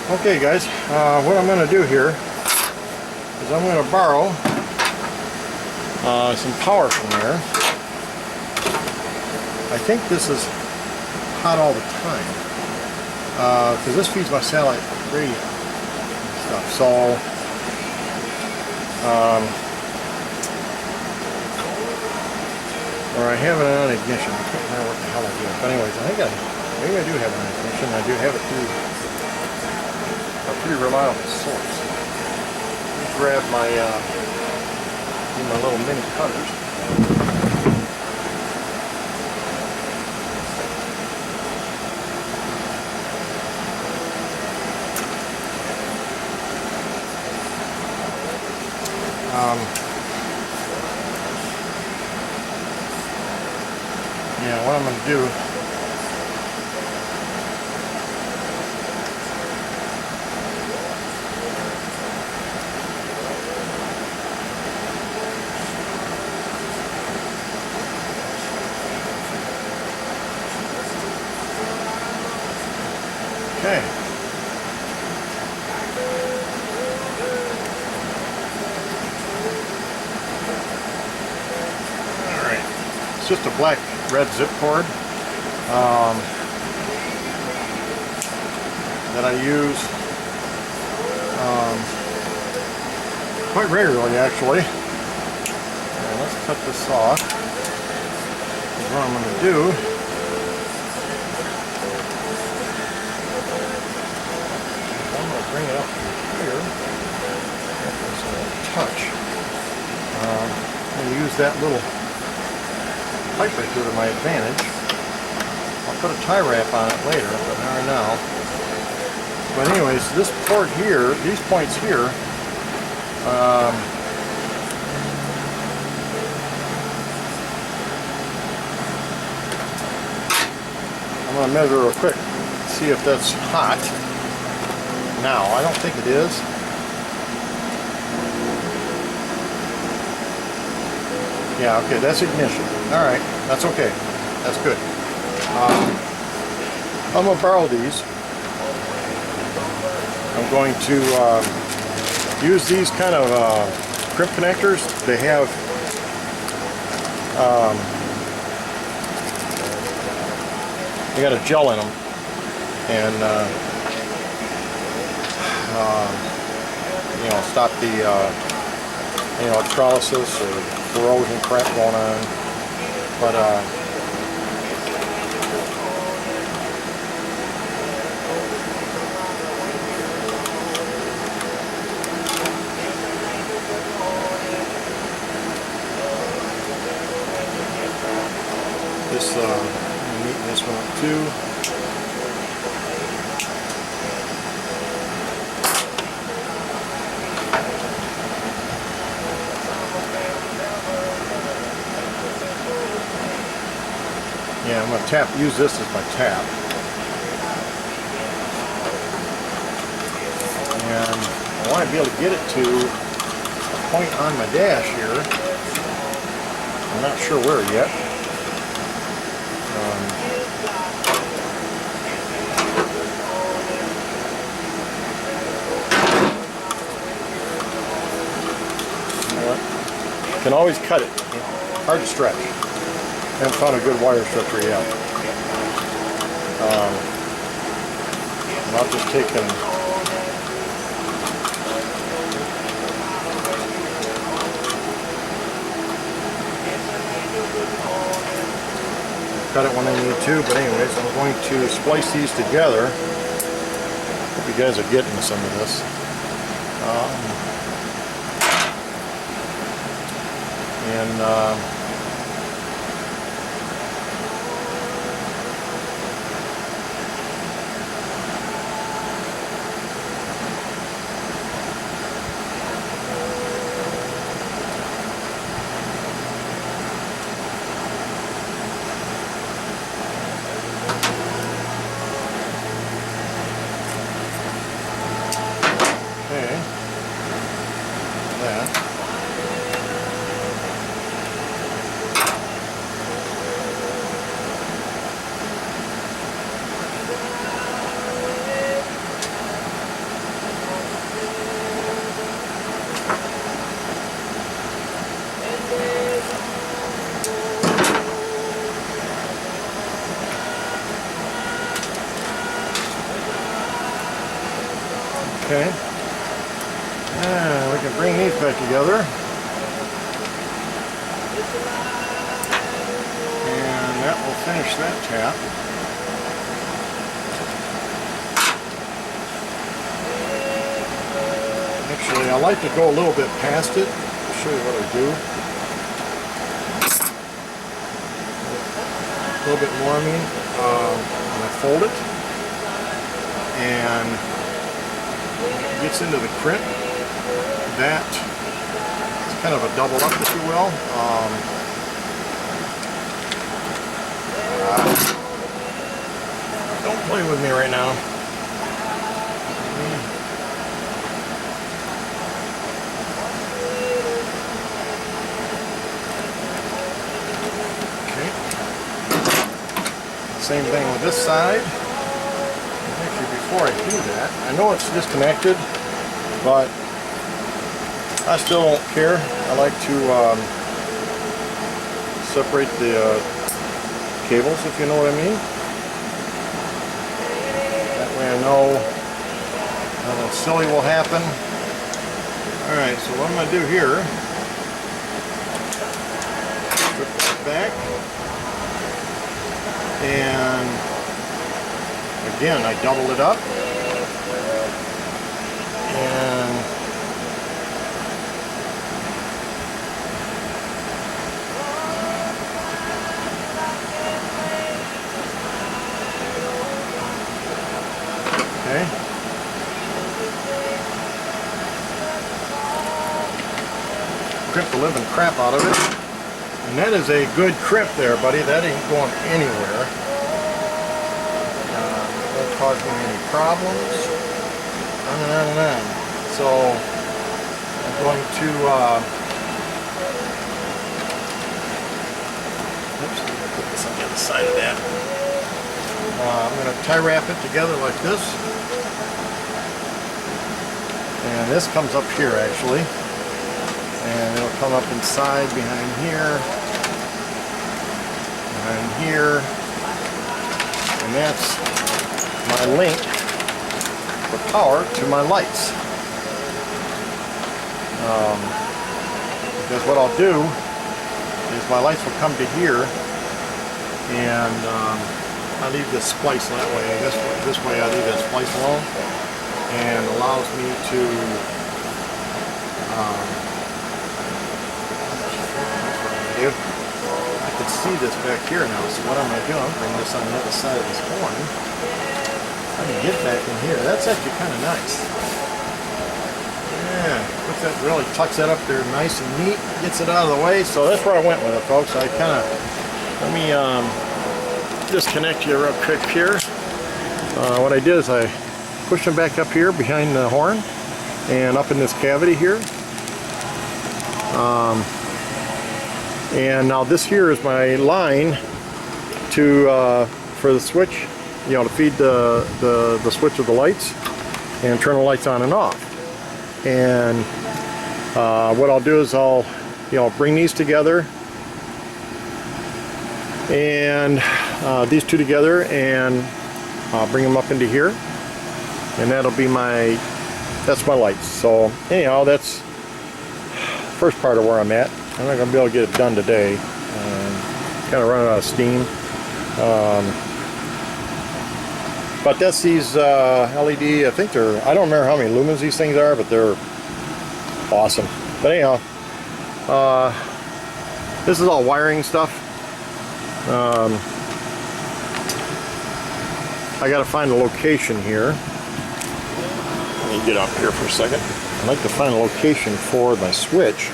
Okay guys, what I'm going to do here is I'm going to borrow some power from there. I think this is hot all the time because this feeds my satellite radio stuff. So or I have it on ignition. I can't remember what the hell I do. But anyways, I think maybe I do have it on ignition. I do have it through a pretty reliable source. Let me grab my little mini cutters. Yeah, what I'm going to do okay. Alright. It's just a black red zip cord that I use quite regularly actually. And let's cut this off. What I'm going to do bring it up here. So touch. I'm going to use that little pipe right here to my advantage. I'll put a tie wrap on it later, but not right now. But anyways, this port here, these points here, I'm going to measure real quick, see if that's hot. Now, I don't think it is. Yeah, okay, that's ignition. Alright, that's okay. That's good. I'm going to borrow these. I'm going to use these kind of crimp connectors. They have they got a gel in them. And you know, stop the electrolysis or corrosion crap going on. But this I'm neaten this one up too. Yeah, I'm going to use this as my tap. And I want to be able to get it to a point on my dash here. I'm not sure where yet. You know what? You can always cut it. Hard to stretch. Haven't found a good wire stretcher yet. I'll just take and cut it when I need to, but anyways, I'm going to splice these together. Hope you guys are getting some of this. together. And that will finish that tap. Actually, I like to go a little bit past it. I'll show you what I do. A little bit more, I mean. And I fold it. And it gets into the crimp. That is kind of a double up, if you will. Don't play with me right now. Okay. Same thing with this side. Actually, before I do that, I know it's disconnected, but I still don't care. I like to separate the cables, if you know what I mean. That way I know nothing silly will happen. Alright, so what I'm going to do here, put this back, and again I double it up, and okay. Crimp the living crap out of it. And that is a good crimp there, buddy. That ain't going anywhere. Won't cause me any problems. On and on and on. So I'm going to oops, put this on the other side of that. I'm going to tie wrap it together like this. And this comes up here actually. And it'll come up inside behind here. Behind here. And that's my link for power to my lights. Because what I'll do is my lights will come to here, and I leave this splice that way. This way I leave that splice alone, and allows me to I can see this back here now, so what I'm going to do, I'm bring this on the other side of this horn. I can get back in here. That's actually kind of nice. Yeah, puts that, really tucks that up there nice and neat, gets it out of the way. So that's where I went with it, folks. I kind of, let me disconnect you real quick here. What I did is I pushed them back up here behind the horn and up in this cavity here. And now this here is my line to for the switch, you know, to feed the switch of the lights and turn the lights on and off. And what I'll do is I'll, you know, bring these together, and these two together, and I'll bring them up into here, and that'll be that's my lights. So anyhow, that's the first part of where I'm at. I'm not going to be able to get it done today. Kind of running out of steam. But that's these LED, I think they're, I don't remember how many lumens these things are, but they're awesome. But anyhow, this is all wiring stuff. I got to find a location here. Let me get up here for a second. I'd like to find a location for my switch.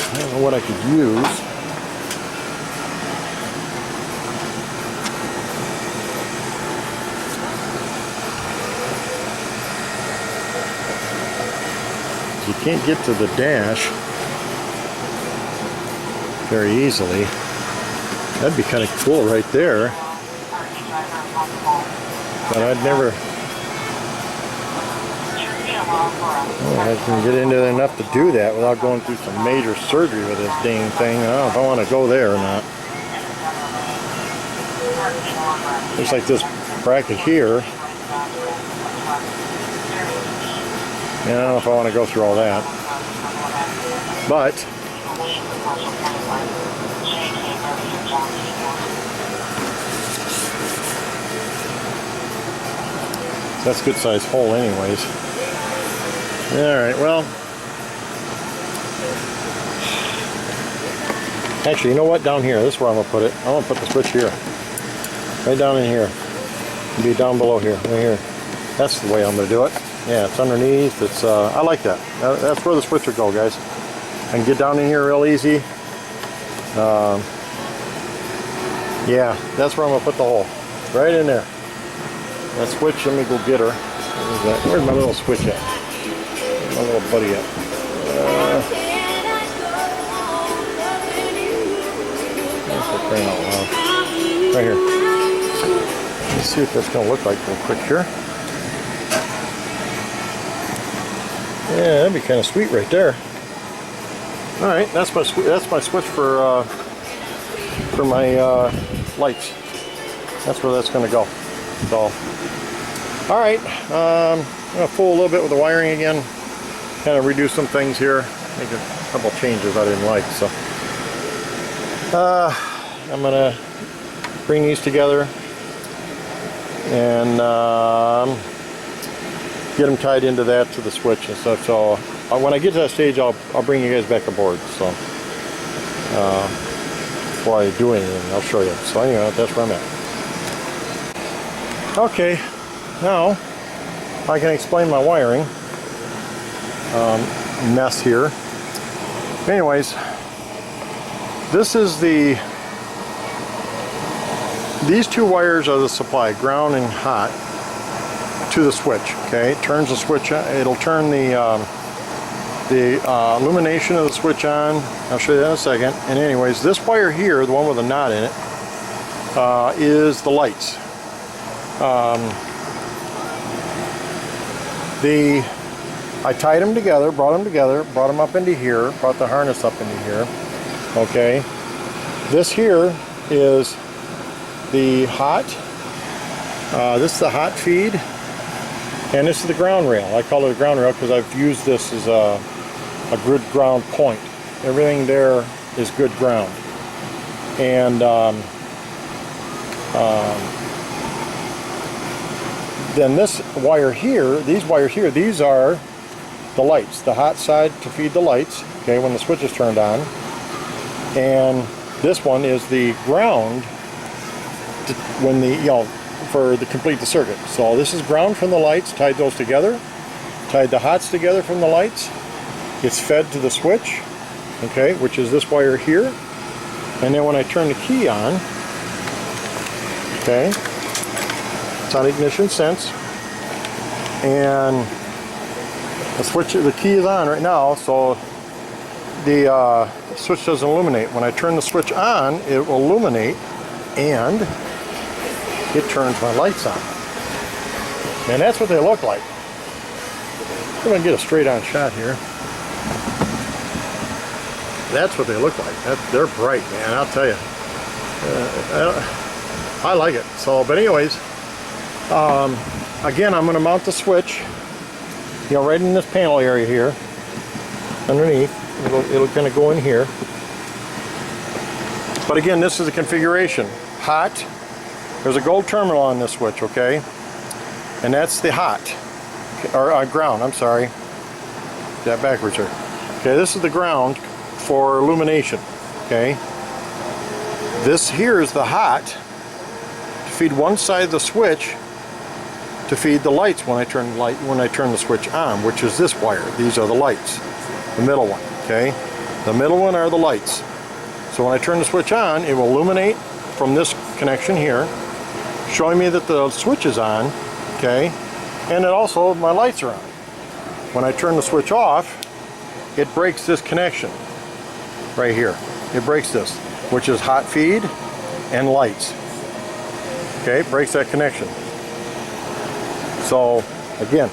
I don't know what I could use. You can't get to the dash very easily. That'd be kind of cool right there. But I'd never... I can get into it enough to do that without going through some major surgery with this dang thing. I don't know if I want to go there or not. Looks like this bracket here And I don't know if I want to go through all that. But that's a good sized hole anyways. Alright, well, actually, you know what? Down here, this is where I'm going to put it. I'm going to put the switch here. Right down in here. It'll be down below here, right here. That's the way I'm going to do it. Yeah, it's underneath. It's I like that. That's where the switch will go, guys. I can get down in here real easy. Yeah, that's where I'm going to put the hole. Right in there. That switch, let me go get her. Where's my little switch at? Where's my little buddy at? Right here. Let's see what that's going to look like real quick here. Yeah, that'd be kind of sweet right there. All right, that's my switch for my lights. That's where that's going to go. So, all right, I'm going to fool a little bit with the wiring again. Kind of redo some things here. Make a couple changes I didn't like. So, I'm going to bring these together and get them tied into that to the switch and stuff. So when I get to that stage, I'll bring you guys back aboard. So before I do anything, I'll show you. So anyway, that's where I'm at. Okay, now I can explain my wiring mess here. Anyways, this is these two wires are the supply, ground and hot, to the switch. Okay, it turns the switch on. It'll turn the illumination of the switch on. I'll show you that in a second. And anyways, this wire here, the one with the knot in it, is the lights. I tied them together, brought them up into here, brought the harness up into here. Okay, this here is the hot. This is the hot feed, and this is the ground rail. I call it a ground rail because I've used this as a good ground point. Everything there is good ground. And then this wire here, these wires here, these are the lights, the hot side to feed the lights, okay, when the switch is turned on. And this one is the ground to, when the, for the complete the circuit. So this is ground from the lights, tied those together, tied the hots together from the lights. It's fed to the switch, okay, which is this wire here. And then when I turn the key on, okay, it's on ignition sense, and the key is on right now, so the switch doesn't illuminate. When I turn the switch on, it will illuminate, and it turns my lights on. And that's what they look like. I'm going to get a straight on shot here. That's what they look like. They're bright, man, I'll tell you. I like it. So, but anyways, again, I'm going to mount the switch, right in this panel area here, underneath. It'll kind of go in here. But again, this is the configuration. Hot. There's a gold terminal on this switch, okay? And that's the hot, or ground, I'm sorry. That backwards here. Okay, this is the ground for illumination, okay? This here is the hot to feed one side of the switch to feed the lights when I turn the switch on, which is this wire. These are the lights, the middle one, okay? The middle one are the lights. So when I turn the switch on, it will illuminate from this connection here, showing me that the switch is on, okay? And it also, my lights are on. When I turn the switch off, it breaks this connection right here. It breaks this, which is hot feed and lights. Okay, it breaks that connection. So again,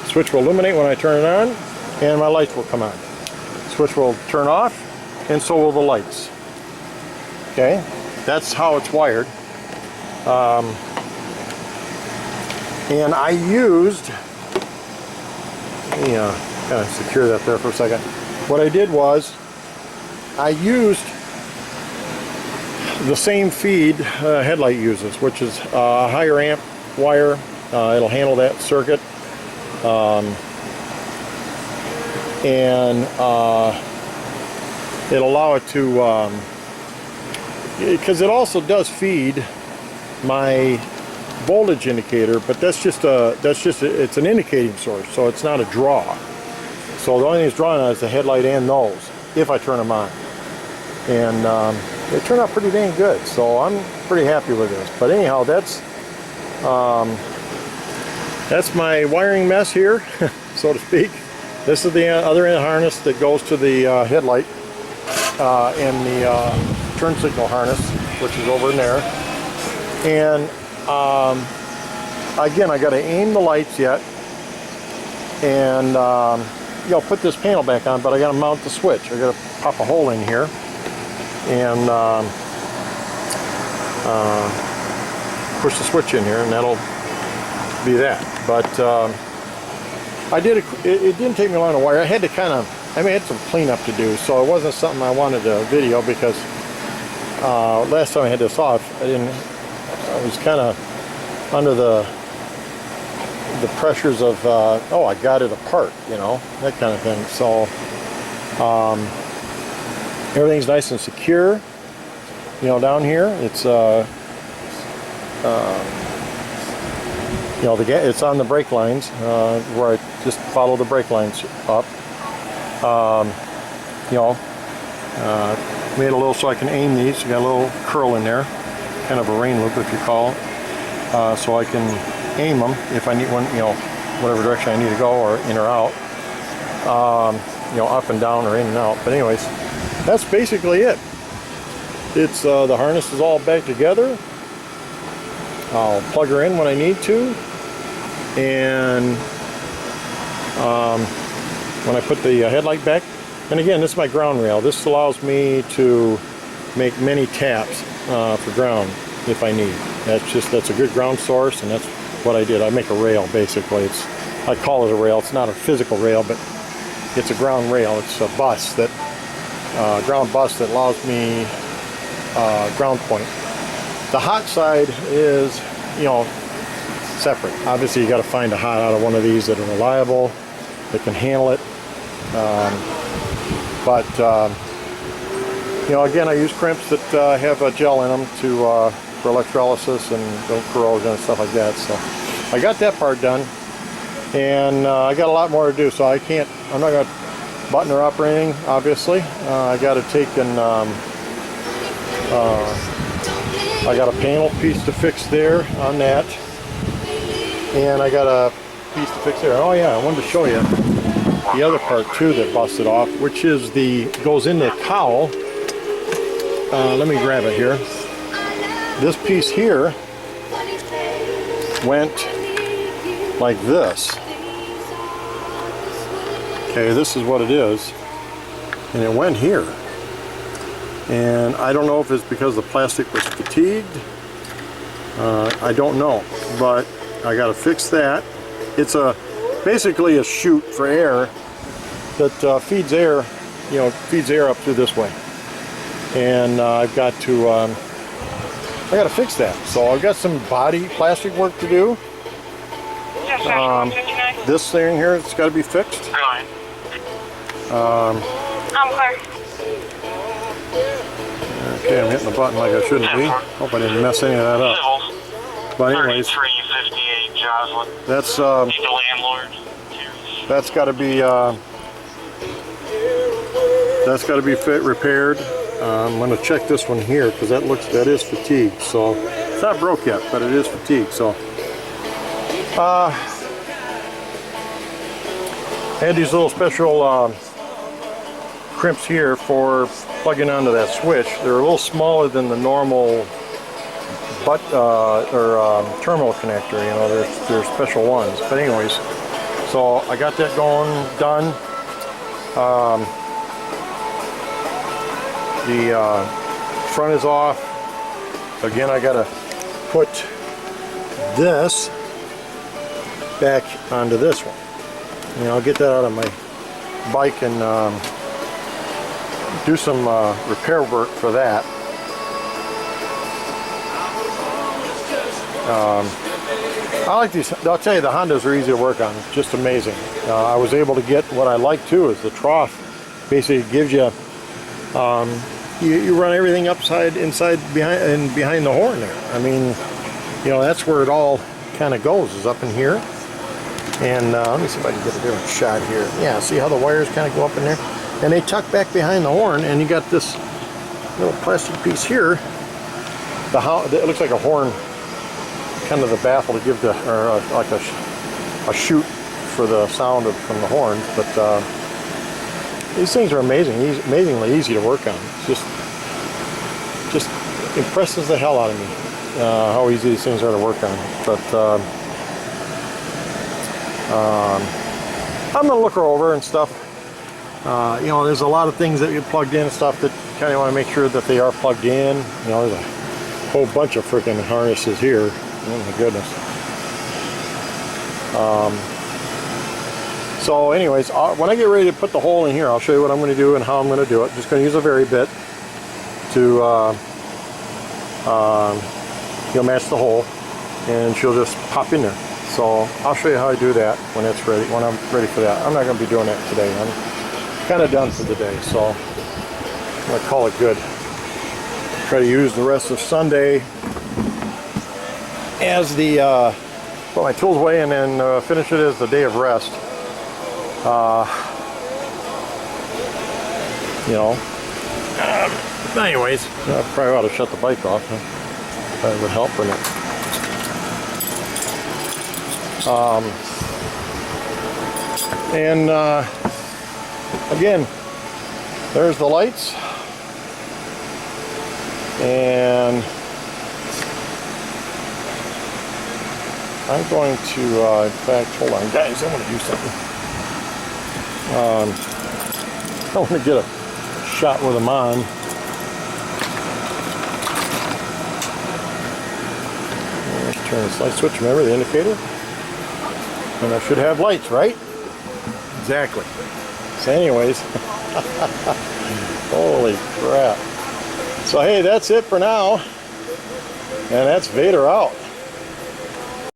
switch will illuminate when I turn it on, and my lights will come on. Switch will turn off, and so will the lights. Okay, that's how it's wired. And I used, let me kind of secure that there for a second. What I did was, I used the same feed headlight uses, which is a higher amp wire. It'll handle that circuit. And it'll allow it to, because it also does feed my voltage indicator, but it's an indicating source, so it's not a draw. So the only thing it's drawing on is the headlight and nose, if I turn them on. And it turned out pretty dang good, so I'm pretty happy with this. But anyhow, that's my wiring mess here, so to speak. This is the other end harness that goes to the headlight and the turn signal harness, which is over in there. And again, I got to aim the lights yet, and you know, put this panel back on. But I got to mount the switch. I got to pop a hole in here and push the switch in here, and that'll be that. But I did it didn't take me long to wire. I had to I had some cleanup to do, so it wasn't something I wanted to video, because last time I had this off, I was kind of under the pressures of oh, I got it apart, you know, that kind of thing. So everything's nice and secure, you know, down here. It's you know, it's on the brake lines, where I just follow the brake lines up. You know, made a little so I can aim these. You got a little curl in there, kind of a rain loop, if you call it, so I can aim them if I need one, you know, whatever direction I need to go, or in or out, you know, up and down or in and out. But anyways, that's basically it. It's the harness is all back together. I'll plug her in when I need to, and when I put the headlight back. And again, this is my ground rail. This allows me to make many taps for ground if I need. That's a good ground source, and that's what I did. I make a rail, basically. I call it a rail. It's not a physical rail, but it's a ground rail. It's a bus that ground bus that allows me ground point. The hot side is, you know, separate. Obviously, you got to find a hot out of one of these that are reliable, that can handle it. But you know, again, I use crimps that have a gel in them for electrolysis and don't corrode and stuff like that. So I got that part done, and I got a lot more to do. So I'm not going to button her up or anything. Obviously, I got to take and I got a panel piece to fix there on that, and I got a piece to fix there. Oh yeah, I wanted to show you the other part too that busted off, which is goes in the cowl. Let me grab it here. This piece here went like this. Okay, this is what it is, and it went here. And I don't know if it's because the plastic was fatigued. I don't know, but I got to fix that. It's basically a chute for air that feeds air, you know, feeds air up through this way. And I've got to, I got to fix that. So I've got some body plastic work to do. This thing here, it's got to be fixed. I'm clear. Okay, I'm hitting the button like I shouldn't be. Hope I didn't mess any of that up. But anyways, that's got to be repaired. I'm going to check this one here because that is fatigued. So it's not broke yet, but it is fatigued. So I had these little special crimps here for plugging onto that switch. They're a little smaller than the normal terminal connector. You know, they're special ones. But anyways, so I got that done. The front is off. Again, I gotta put this back onto this one. And I'll get that out of my bike and do some repair work for that. I like these. I'll tell you, the Hondas are easy to work on. It's just amazing. I was able to get what I like too is the trough. Basically gives you, you run everything upside, inside, behind, and behind the horn there. I mean, you know, that's where it all kind of goes, is up in here. And let me see if I can get a different shot here. Yeah, see how the wires kind of go up in there? And they tuck back behind the horn, and you got this little plastic piece here. It looks like a horn, kind of the baffle to give the, or like a chute for the sound from the horns. But these things are amazingly easy to work on. It's just impresses the hell out of me how easy these things are to work on. But I'm gonna look her over and stuff. You know, there's a lot of things that you plugged in and stuff that you kind of want to make sure that they are plugged in. You know, there's a whole bunch of freaking harnesses here. Oh my goodness. So anyways, when I get ready to put the hole in here, I'll show you what I'm going to do and how I'm going to do it. Just going to use a vary bit to you'll match the hole, and she'll just pop in there. So I'll show you how I do that when it's ready, when I'm ready for that. I'm not going to be doing that today. I'm kind of done for the day, so I'm going to call it good. Try to use the rest of Sunday as the put my tools away, and then finish it as the day of rest. You know. Anyways, I probably ought to shut the bike off. That would help, wouldn't it? Again, there's the lights, and I'm going to, in fact, hold on, guys, I want to do something. I want to get a shot with them on. Let's turn this light switch, remember the indicator? And I should have lights, right? Exactly. So anyways, holy crap. So hey, that's it for now. And that's Vader out.